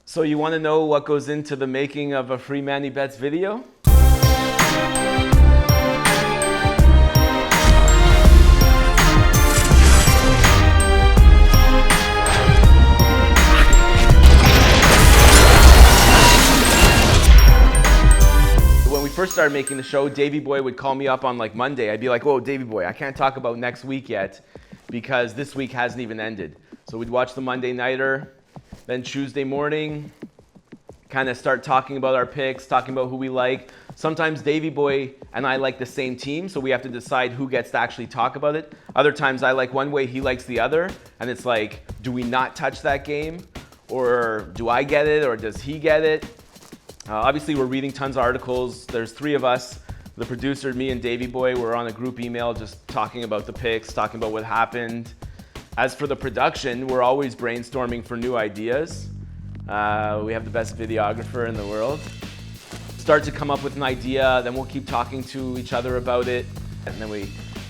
So you want to know what goes into the making of a free Manny Bets video? When we first started making the show, Davey Boy would call me up on like Monday. I'd be like, whoa, Davey Boy, I can't talk about next week yet because this week hasn't even ended. So we'd watch the Monday Nighter. Then Tuesday morning, kind of start talking about our picks, talking about who we like. Sometimes Davey Boy and I like the same team, so we have to decide who gets to actually talk about it. Other times I like one way, he likes the other, and it's like, do we not touch that game? Or do I get it, or does he get it? Obviously, we're reading tons of articles. There's three of us, the producer, me, and Davey Boy. We're on a group email just talking about the picks, talking about what happened. As for the production, we're always brainstorming for new ideas. We have the best videographer in the world. Start to come up with an idea, then we'll keep talking to each other about it, and then we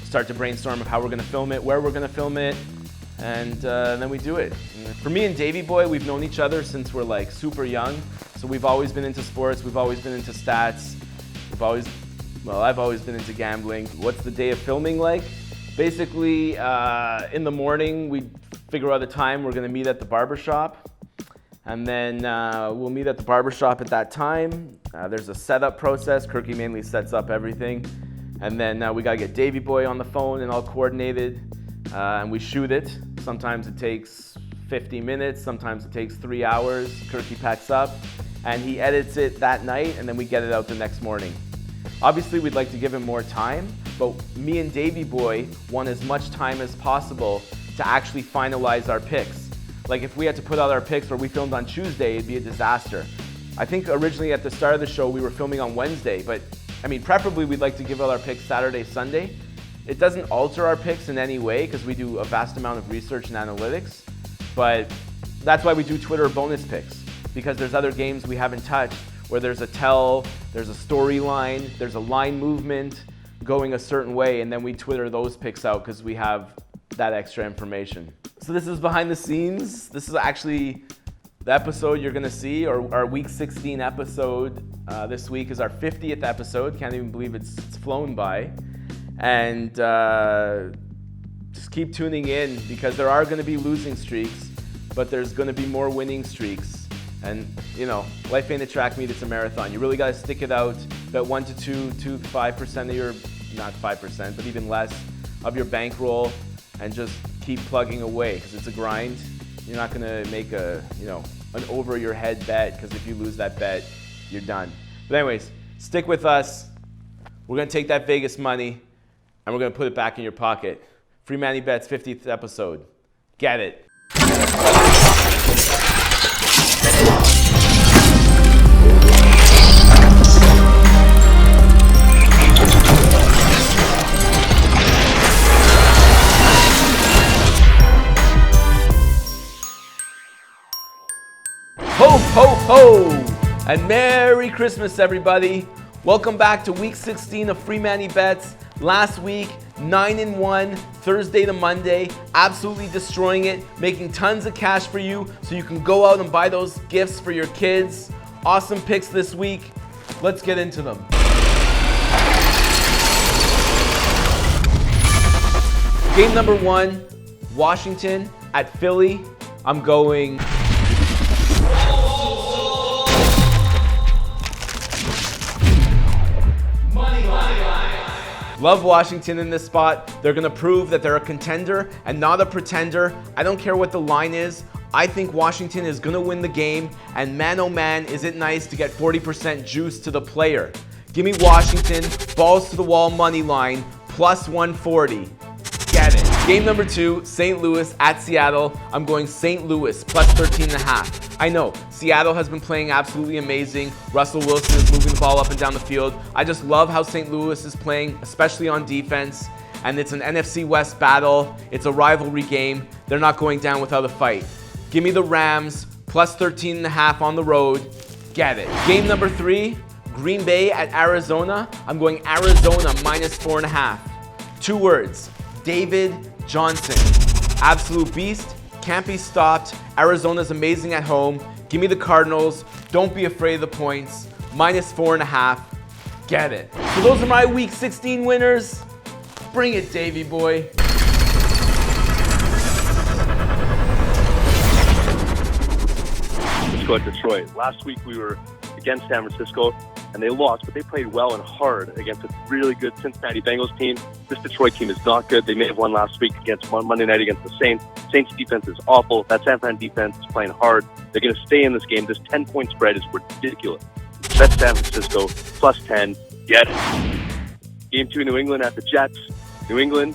start to brainstorm of how we're gonna film it, where we're gonna film it, and then we do it. For me and Davey Boy, we've known each other since we're like super young, so we've always been into sports, we've always been into stats, I've always been into gambling. What's the day of filming like? Basically, in the morning, we figure out a time we're gonna meet at the barbershop. And then we'll meet at the barbershop at that time. There's a setup process. Kirky mainly sets up everything. And then we gotta get Davey Boy on the phone and all coordinated. And we shoot it. Sometimes it takes 50 minutes, sometimes it takes 3 hours. Kirky packs up and he edits it that night, and then we get it out the next morning. Obviously, we'd like to give him more time, but me and Davey Boy want as much time as possible to actually finalize our picks. Like if we had to put out our picks where we filmed on Tuesday, it'd be a disaster. I think originally at the start of the show, we were filming on Wednesday, but I mean, preferably we'd like to give out our picks Saturday, Sunday. It doesn't alter our picks in any way because we do a vast amount of research and analytics, but that's why we do Twitter bonus picks, because there's other games we haven't touched where there's a tell, there's a storyline, there's a line movement going a certain way, and then we Twitter those picks out because we have that extra information. So this is behind the scenes. This is actually the episode you're gonna see, or our week 16 episode. This week is our 50th episode. Can't even believe it's flown by. And just keep tuning in because there are gonna be losing streaks, but there's gonna be more winning streaks. And you know, life ain't a track meet, it's a marathon. You really gotta stick it out, about 1 to 2 to 5% of your, not 5%, but even less of your bankroll, and just keep plugging away because it's a grind. You're not gonna make an over your head bet, because if you lose that bet, you're done. But anyways, stick with us. We're gonna take that Vegas money and we're gonna put it back in your pocket. Free Manny Bets 50th episode. Get it. Ho, ho, ho! And Merry Christmas, everybody. Welcome back to week 16 of Free Manny Bets. Last week, 9-1, Thursday to Monday, absolutely destroying it, making tons of cash for you so you can go out and buy those gifts for your kids. Awesome picks this week. Let's get into them. Game number 1, Washington at Philly. I'm going love Washington in this spot. They're gonna prove that they're a contender and not a pretender. I don't care what the line is. I think Washington is gonna win the game, and man oh man, is it nice to get 40% juice to the player. Give me Washington, balls to the wall money line, plus 140. Get it. Game number 2, St. Louis at Seattle. I'm going St. Louis, plus 13.5. I know, Seattle has been playing absolutely amazing. Russell Wilson is moving the ball up and down the field. I just love how St. Louis is playing, especially on defense. And it's an NFC West battle. It's a rivalry game. They're not going down without a fight. Give me the Rams, plus 13.5 on the road. Get it. Game number 3, Green Bay at Arizona. I'm going Arizona, minus 4.5. 2 words, David Johnson. Absolute beast. Can't be stopped. Arizona's amazing at home. Give me the Cardinals. Don't be afraid of the points. -4.5. Get it. So those are my Week 16 winners. Bring it, Davey boy. Let's go to Detroit. Last week we were against San Francisco, and they lost, but they played well and hard against a really good Cincinnati Bengals team. This Detroit team is not good. They may have won last week against Monday night against the Saints. Saints defense is awful. That San Fran defense is playing hard. They're going to stay in this game. This 10-point spread is ridiculous. Bet San Francisco, +10. Get it. Game 2, New England at the Jets. New England,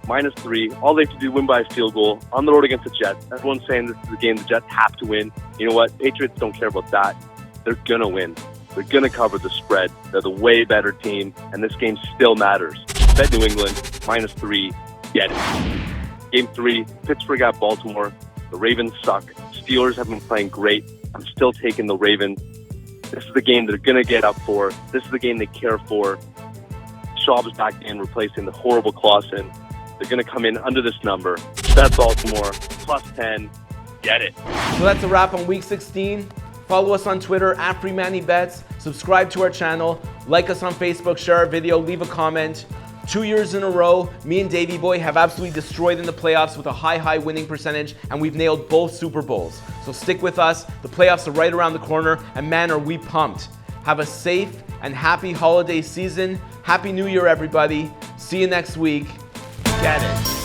-3. All they have to do, win by a field goal on the road against the Jets. Everyone's saying this is the game the Jets have to win. You know what? Patriots don't care about that. They're going to win. They're going to cover the spread. They're the way better team, and this game still matters. Bet New England, -3. Get it. Game 3, Pittsburgh at Baltimore. The Ravens suck. Steelers have been playing great. I'm still taking the Ravens. This is the game they're going to get up for. This is the game they care for. Schaub is back in, replacing the horrible Clausen. They're going to come in under this number. Bet Baltimore, +10. Get it. So that's a wrap on Week 16. Follow us on Twitter at FreeMannyBets. Subscribe to our channel. Like us on Facebook. Share our video. Leave a comment. 2 years in a row, me and Davey Boy have absolutely destroyed in the playoffs with a high winning percentage, and we've nailed both Super Bowls. So stick with us. The playoffs are right around the corner, and man, are we pumped. Have a safe and happy holiday season. Happy New Year, everybody. See you next week. Get it.